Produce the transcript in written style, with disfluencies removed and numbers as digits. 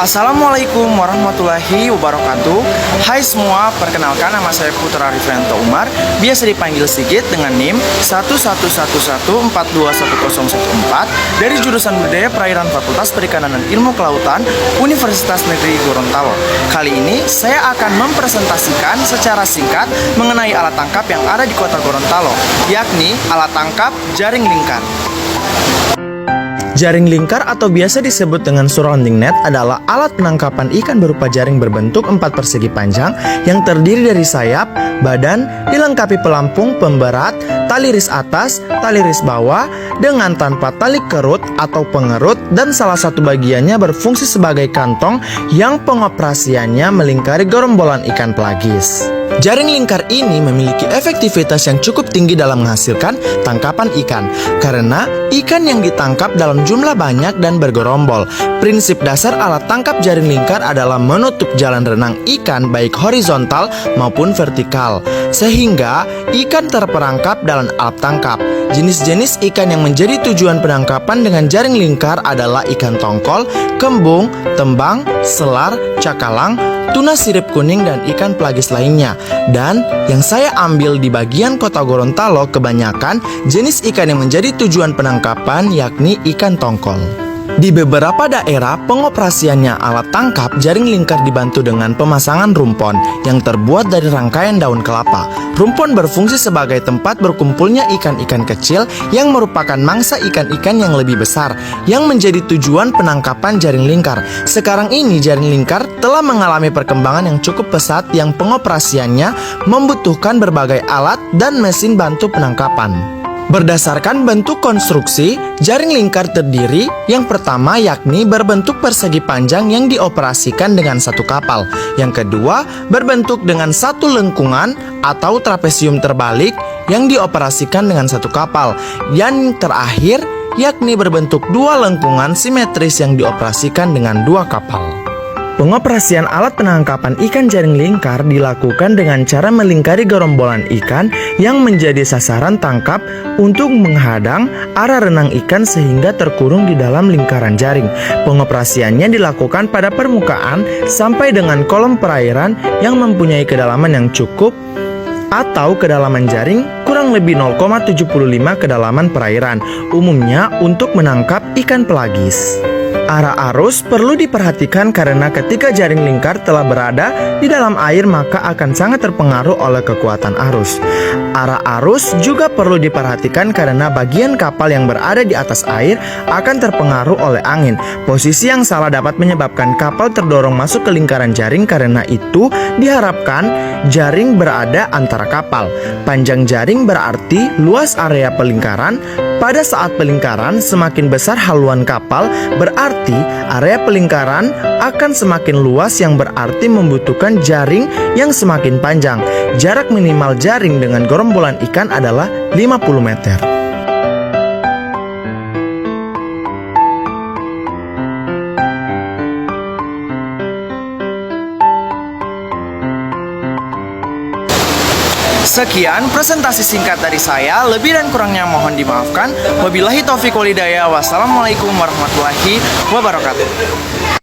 Assalamualaikum warahmatullahi wabarakatuh. Hai semua, perkenalkan nama saya Putra Rifrianto Umar, biasa dipanggil Sigit dengan NIM 111142104 dari jurusan Budaya Perairan Fakultas Perikanan dan Ilmu Kelautan Universitas Negeri Gorontalo. Kali ini saya akan mempresentasikan secara singkat mengenai alat tangkap yang ada di Kota Gorontalo, yakni alat tangkap jaring lingkar. Jaring lingkar atau biasa disebut dengan surrounding net adalah alat penangkapan ikan berupa jaring berbentuk 4 persegi panjang yang terdiri dari sayap, badan, dilengkapi pelampung, pemberat, tali ris atas, tali ris bawah, dengan tanpa tali kerut atau pengerut, dan salah satu bagiannya berfungsi sebagai kantong yang pengoperasiannya melingkari gerombolan ikan pelagis. Jaring lingkar ini memiliki efektivitas yang cukup tinggi dalam menghasilkan tangkapan ikan karena ikan yang ditangkap dalam jumlah banyak dan bergerombol. Prinsip dasar alat tangkap jaring lingkar adalah menutup jalan renang ikan baik horizontal maupun vertikal sehingga ikan terperangkap dalam alat tangkap. Jenis-jenis ikan yang menjadi tujuan penangkapan dengan jaring lingkar adalah ikan tongkol, kembung, tembang, selar, cakalang, tuna sirip kuning, dan ikan pelagis lainnya. Dan yang saya ambil di bagian Kota Gorontalo kebanyakan jenis ikan yang menjadi tujuan penangkapan yakni ikan tongkol. Di beberapa daerah pengoperasiannya alat tangkap jaring lingkar dibantu dengan pemasangan rumpon yang terbuat dari rangkaian daun kelapa. Rumpon berfungsi sebagai tempat berkumpulnya ikan-ikan kecil yang merupakan mangsa ikan-ikan yang lebih besar yang menjadi tujuan penangkapan jaring lingkar. Sekarang ini jaring lingkar telah mengalami perkembangan yang cukup pesat yang pengoperasiannya membutuhkan berbagai alat dan mesin bantu penangkapan. Berdasarkan bentuk konstruksi, jaring lingkar terdiri yang pertama yakni berbentuk persegi panjang yang dioperasikan dengan satu kapal. Yang kedua, berbentuk dengan satu lengkungan atau trapesium terbalik yang dioperasikan dengan satu kapal. Yang terakhir, yakni berbentuk dua lengkungan simetris yang dioperasikan dengan dua kapal. Pengoperasian alat penangkapan ikan jaring lingkar dilakukan dengan cara melingkari gerombolan ikan yang menjadi sasaran tangkap untuk menghadang arah renang ikan sehingga terkurung di dalam lingkaran jaring. Pengoperasiannya dilakukan pada permukaan sampai dengan kolom perairan yang mempunyai kedalaman yang cukup atau kedalaman jaring kurang lebih 0,75 kedalaman perairan, umumnya untuk menangkap ikan pelagis. Arah arus perlu diperhatikan karena ketika jaring lingkar telah berada di dalam air maka akan sangat terpengaruh oleh kekuatan arus. Arah arus juga perlu diperhatikan karena bagian kapal yang berada di atas air akan terpengaruh oleh angin. Posisi yang salah dapat menyebabkan kapal terdorong masuk ke lingkaran jaring, karena itu diharapkan jaring berada antara kapal. Panjang jaring berarti luas area pelingkaran. Pada saat pelingkaran semakin besar haluan kapal, berarti area pelingkaran akan semakin luas yang berarti membutuhkan jaring yang semakin panjang. Jarak minimal jaring dengan gerombolan ikan adalah 50 meter. Sekian presentasi singkat dari saya, lebih dan kurangnya mohon dimaafkan. Wabillahi taufiq wal hidayah. Wassalamualaikum warahmatullahi wabarakatuh.